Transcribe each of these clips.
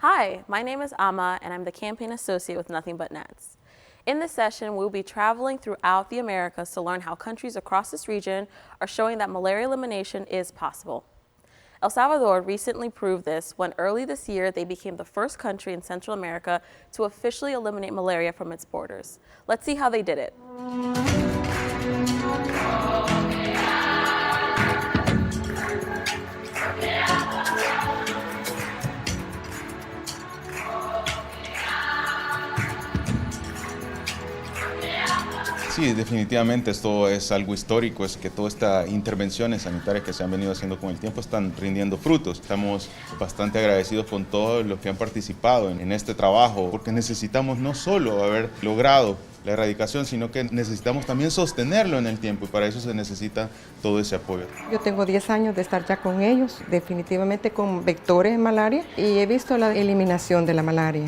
Hi, my name is Amma, and I'm the campaign associate with Nothing But Nets. In this session, we'll be traveling throughout the Americas to learn how countries across this region are showing that malaria elimination is possible. El Salvador recently proved this when early this year they became the first country in Central America to officially eliminate malaria from its borders. Let's see how they did it. Sí, definitivamente esto es algo histórico, es que todas estas intervenciones sanitarias que se han venido haciendo con el tiempo están rindiendo frutos. Estamos bastante agradecidos con todos los que han participado en este trabajo, porque necesitamos no solo haber logrado la erradicación, sino que necesitamos también sostenerlo en el tiempo y para eso se necesita todo ese apoyo. Yo tengo 10 años de estar ya con ellos, definitivamente con vectores de malaria, y he visto la eliminación de la malaria.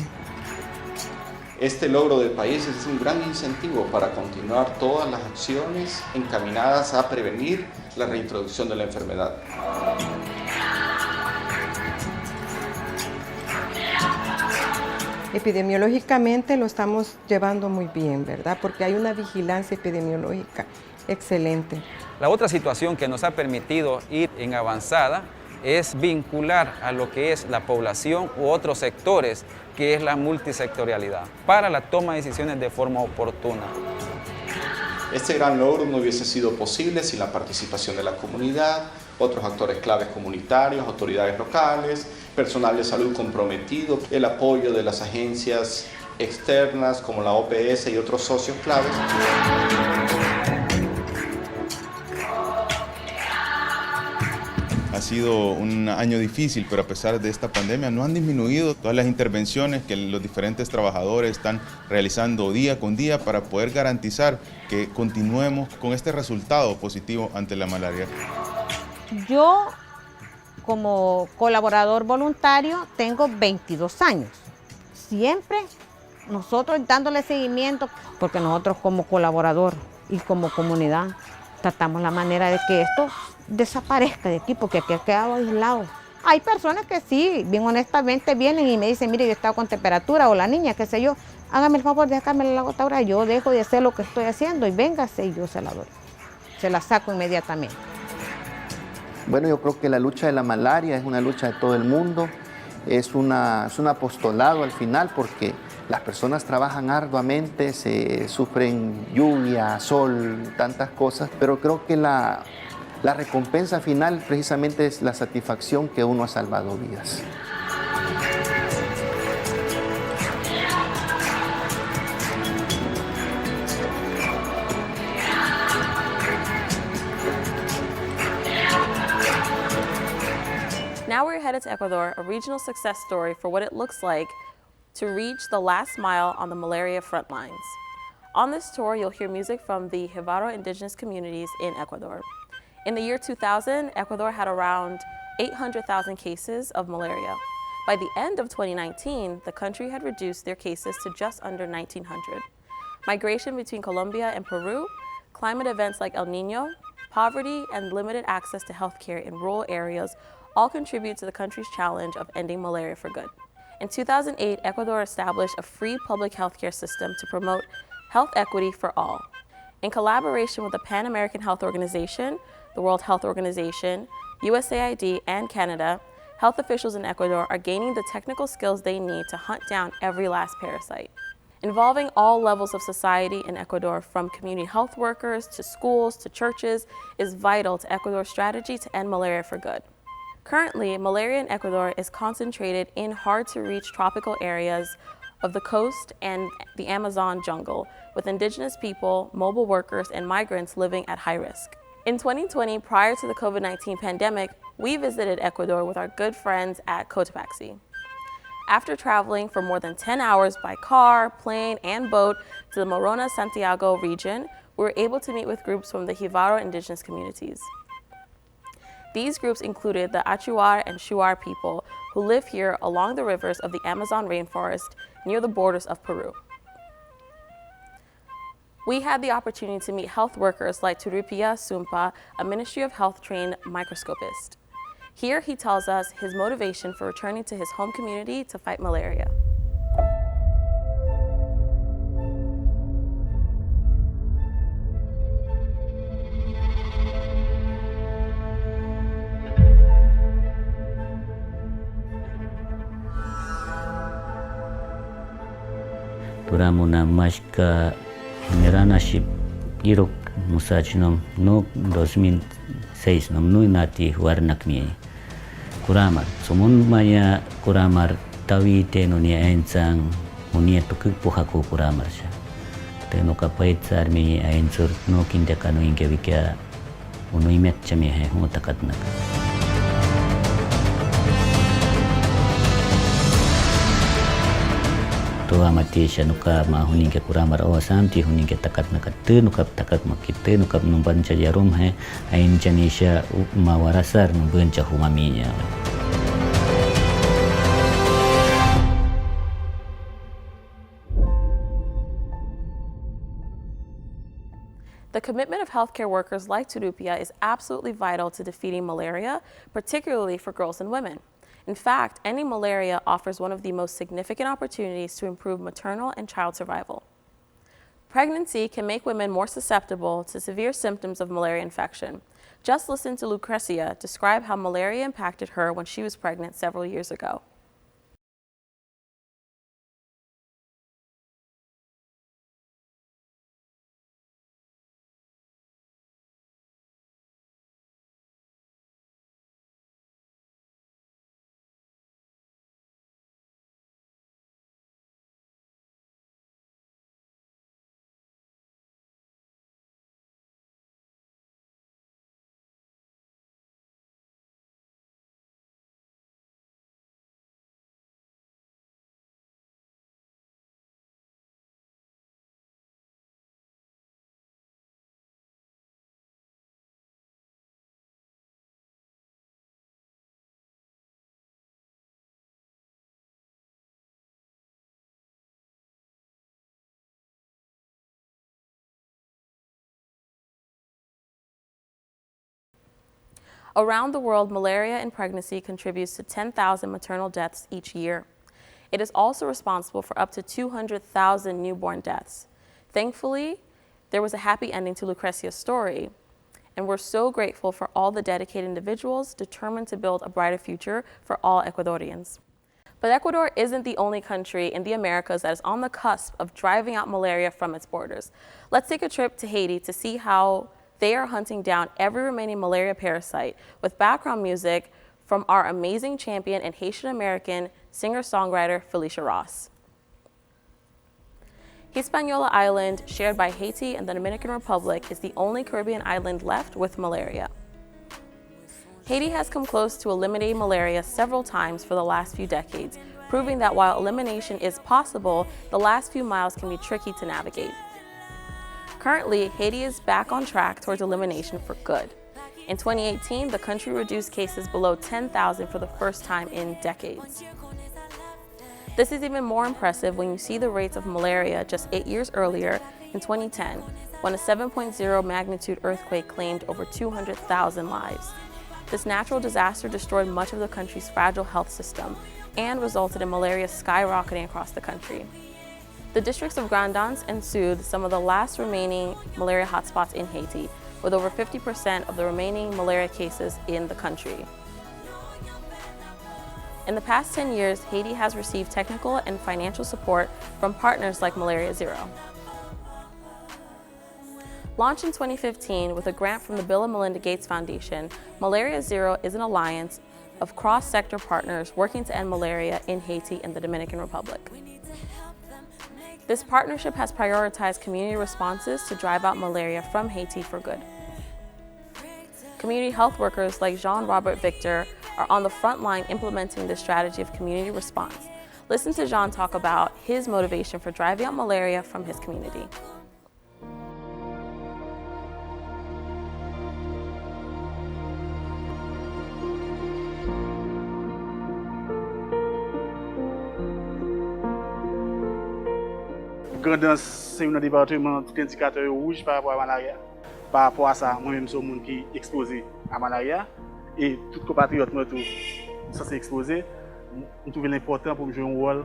Este logro del país es un gran incentivo para continuar todas las acciones encaminadas a prevenir la reintroducción de la enfermedad. Epidemiológicamente lo estamos llevando muy bien, ¿verdad? Porque hay una vigilancia epidemiológica excelente. La otra situación que nos ha permitido ir en avanzada es vincular a lo que es la población u otros sectores, que es la multisectorialidad, para la toma de decisiones de forma oportuna. Este gran logro no hubiese sido posible sin la participación de la comunidad, otros actores claves comunitarios, autoridades locales, personal de salud comprometido, el apoyo de las agencias externas como la OPS y otros socios claves. Ha sido un año difícil, pero a pesar de esta pandemia no han disminuido todas las intervenciones que los diferentes trabajadores están realizando día con día para poder garantizar que continuemos con este resultado positivo ante la malaria. Yo, como colaborador voluntario, tengo 22 años. Siempre nosotros dándole seguimiento, porque nosotros como colaborador y como comunidad tratamos la manera de que esto desaparezca de aquí, porque aquí ha quedado aislado. Hay personas que sí, bien honestamente vienen y me dicen, mire, yo he estado con temperatura, o la niña, qué sé yo, hágame el favor de sacarme la gotadura, yo dejo de hacer lo que estoy haciendo y véngase y yo se la doy. Se la saco inmediatamente. Bueno, yo creo que la lucha de la malaria es una lucha de todo el mundo, es un apostolado al final, porque las personas trabajan arduamente, se sufren lluvia, sol, tantas cosas, pero creo que la recompensa final precisamente es la satisfacción que uno ha salvado vidas. Now we're headed to Ecuador, a regional success story for what it looks like to reach the last mile on the malaria front lines. On this tour, you'll hear music from the Jivaro indigenous communities in Ecuador. In the year 2000, Ecuador had around 800,000 cases of malaria. By the end of 2019, the country had reduced their cases to just under 1,900. Migration between Colombia and Peru, climate events like El Niño, poverty, and limited access to healthcare in rural areas all contribute to the country's challenge of ending malaria for good. In 2008, Ecuador established a free public healthcare system to promote health equity for all. In collaboration with the Pan American Health Organization, the World Health Organization, USAID, and Canada, health officials in Ecuador are gaining the technical skills they need to hunt down every last parasite. Involving all levels of society in Ecuador, from community health workers to schools to churches, is vital to Ecuador's strategy to end malaria for good. Currently, malaria in Ecuador is concentrated in hard-to-reach tropical areas of the coast and the Amazon jungle, with indigenous people, mobile workers, and migrants living at high risk. In 2020, prior to the COVID-19 pandemic, we visited Ecuador with our good friends at Cotopaxi. After traveling for more than 10 hours by car, plane, and boat to the Morona-Santiago region, we were able to meet with groups from the Jivaro indigenous communities. These groups included the Achuar and Shuar people who live here along the rivers of the Amazon rainforest near the borders of Peru. We had the opportunity to meet health workers like Turupia Sumpa, a Ministry of Health trained microscopist. Here he tells us his motivation for returning to his home community to fight malaria. Turamuna mashka generanaship irok musachnom no 2006 nom nui nati warnakmi kuramar sumun maya kuramar tawi teno ni ainsang munia tukuk pohaku kuramar sha teno kapait sarmi ainsur no kindakano inge vikya uno imet chami he hotakatnak. Toa mati shanuka ma huning ke kuramar o samti huning ke takat nakat nukap takat makite nukap numban jarum hai ain janisha mawarasar numban humaminya. The commitment of healthcare workers like Turupia is absolutely vital to defeating malaria, particularly for girls and women. In fact, ending malaria offers one of the most significant opportunities to improve maternal and child survival. Pregnancy can make women more susceptible to severe symptoms of malaria infection. Just listen to Lucrecia describe how malaria impacted her when she was pregnant several years ago. Around the world, malaria in pregnancy contributes to 10,000 maternal deaths each year. It is also responsible for up to 200,000 newborn deaths. Thankfully, there was a happy ending to Lucrecia's story, and we're so grateful for all the dedicated individuals determined to build a brighter future for all Ecuadorians. But Ecuador isn't the only country in the Americas that is on the cusp of driving out malaria from its borders. Let's take a trip to Haiti to see how they are hunting down every remaining malaria parasite with background music from our amazing champion and Haitian-American singer-songwriter Felicia Ross. Hispaniola Island, shared by Haiti and the Dominican Republic, is the only Caribbean island left with malaria. Haiti has come close to eliminating malaria several times for the last few decades, proving that while elimination is possible, the last few miles can be tricky to navigate. Currently, Haiti is back on track towards elimination for good. In 2018, the country reduced cases below 10,000 for the first time in decades. This is even more impressive when you see the rates of malaria just 8 years earlier, in 2010, when a 7.0 magnitude earthquake claimed over 200,000 lives. This natural disaster destroyed much of the country's fragile health system and resulted in malaria skyrocketing across the country. The districts of Grand'Anse and Sud, some of the last remaining malaria hotspots in Haiti, with over 50% of the remaining malaria cases in the country. In the past 10 years, Haiti has received technical and financial support from partners like Malaria Zero. Launched in 2015 with a grant from the Bill and Melinda Gates Foundation, Malaria Zero is an alliance of cross-sector partners working to end malaria in Haiti and the Dominican Republic. This partnership has prioritized community responses to drive out malaria from Haiti for good. Community health workers like Jean-Robert Victor are on the front line implementing this strategy of community response. Listen to Jean talk about his motivation for driving out malaria from his community. Grand'Anse, c'est un département tout indicateur rouge par rapport à la malaria. Par rapport à ça, moi-même, je suis un monde qui est exposé à la malaria. et tout compatriote moi tout censé exposer, je trouve l'important pour me jouer un rôle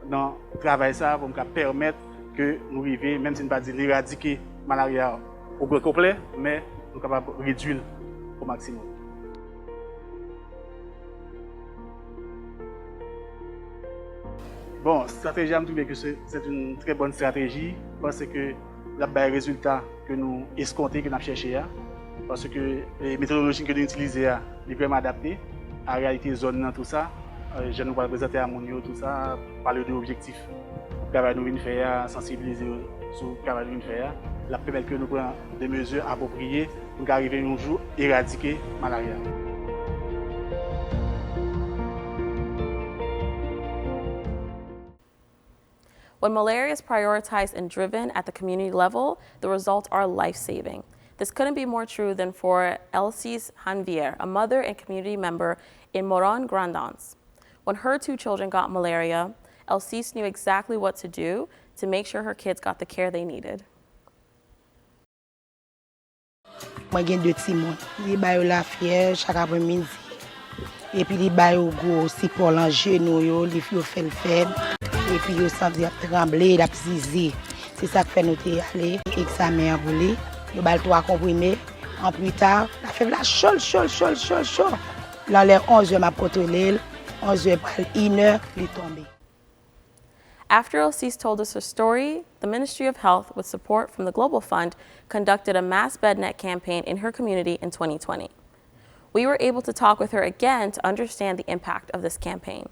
dans le travail ça pour me permettre que nous arrivions, même si nous ne pas dire éradiquer la malaria au grand complet, mais nous sommes capables de réduire au maximum. Bon, stratégie, je trouve que c'est une très bonne stratégie parce que la les résultats que nous escomptons, que nous cherchons, parce que les méthodologies que nous utilisons, les vraiment adaptées à la réalité zone dans tout ça. Je nous vais présenter à mon niveau tout ça, parler de l'objectif. Le travail nous vient faire, sensibiliser sur le travail nous vient faire, la permettre que nous prenions des mesures appropriées pour arriver un jour à éradiquer la malaria. When malaria is prioritized and driven at the community level, the results are life-saving. This couldn't be more true than for Elsie Hanvier, a mother and community member in Moron Grandans. When her 2 children got malaria, Elsie knew exactly what to do to make sure her kids got the care they needed. Moi, j'ai 2 petits mois. Ils baillent la fièvre chaque après-midi. Et puis, ils baillent au gros aussi pour l'enjeu, ils fait le faible. Et puis, ils sentent trembler, ils zizi. C'est ça qui fait nous aller. Examen pour lui. Ils baillent 3 comprimés. En plus tard, la fièvre là, chaud. Là, les 11 heures, m'a contrôlé. 11 heures, 1 heure, il est tombé. After Elsie told us her story, the Ministry of Health, with support from the Global Fund, conducted a mass bednet campaign in her community in 2020. We were able to talk with her again to understand the impact of this campaign.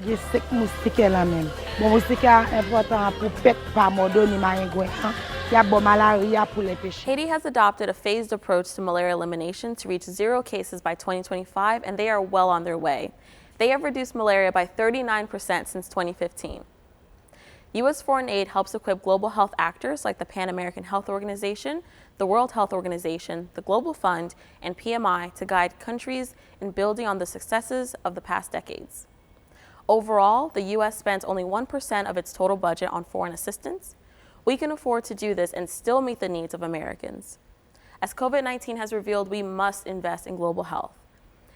Je sais que moustique est la même. Bon, moustique est important pour pète par modo ni maringouin. Il y a bon malaria pour les pêcheurs. Haiti has adopted a phased approach to malaria elimination to reach 0 cases by 2025, and they are well on their way. They have reduced malaria by 39% since 2015. U.S. foreign aid helps equip global health actors like the Pan American Health Organization, the World Health Organization, the Global Fund, and PMI to guide countries in building on the successes of the past decades. Overall, the U.S. spends only 1% of its total budget on foreign assistance. We can afford to do this and still meet the needs of Americans. As COVID-19 has revealed, we must invest in global health.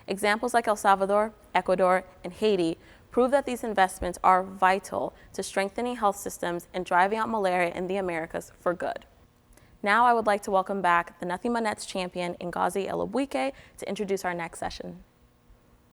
Examples like El Salvador, Ecuador, and Haiti prove that these investments are vital to strengthening health systems and driving out malaria in the Americas for good. Now I would like to welcome back the Nothing But Nets champion, Ngozi Elobuike, to introduce our next session.